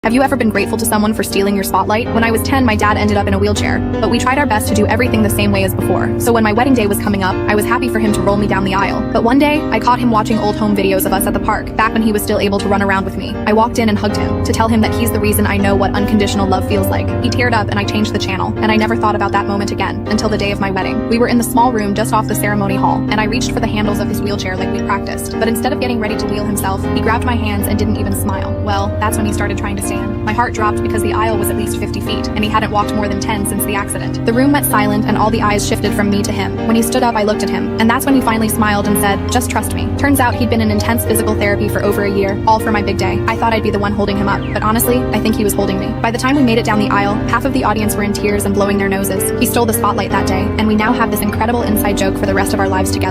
Have you ever been grateful to someone for stealing your spotlight? When I was 10, my dad ended up in a wheelchair, but we tried our best to do everything the same way as before. So when my wedding day was coming up, I was happy for him to roll me down the aisle. But one day, I caught him watching old home videos of us at the park, back when he was still able to run around with me. I walked in and hugged him, to tell him that he's the reason I know what unconditional love feels like. He teared up and I changed the channel, and I never thought about that moment again, until the day of my wedding. We were in the small room just off the ceremony hall, and I reached for the handles of his wheelchair like we practiced. But instead of getting ready to wheel himself, he grabbed my hands and didn't even smile. Well, that's when he started trying to stand. My heart dropped because the aisle was at least 50 feet, and he hadn't walked more than 10 since the accident. The room went silent, and all the eyes shifted from me to him. When he stood up, I looked at him, and that's when he finally smiled and said, "Just trust me." Turns out he'd been in intense physical therapy for over a year, all for my big day. I thought I'd be the one holding him up, but honestly, I think he was holding me. By the time we made it down the aisle, half of the audience were in tears and blowing their noses. He stole the spotlight that day, and we now have this incredible inside joke for the rest of our lives together.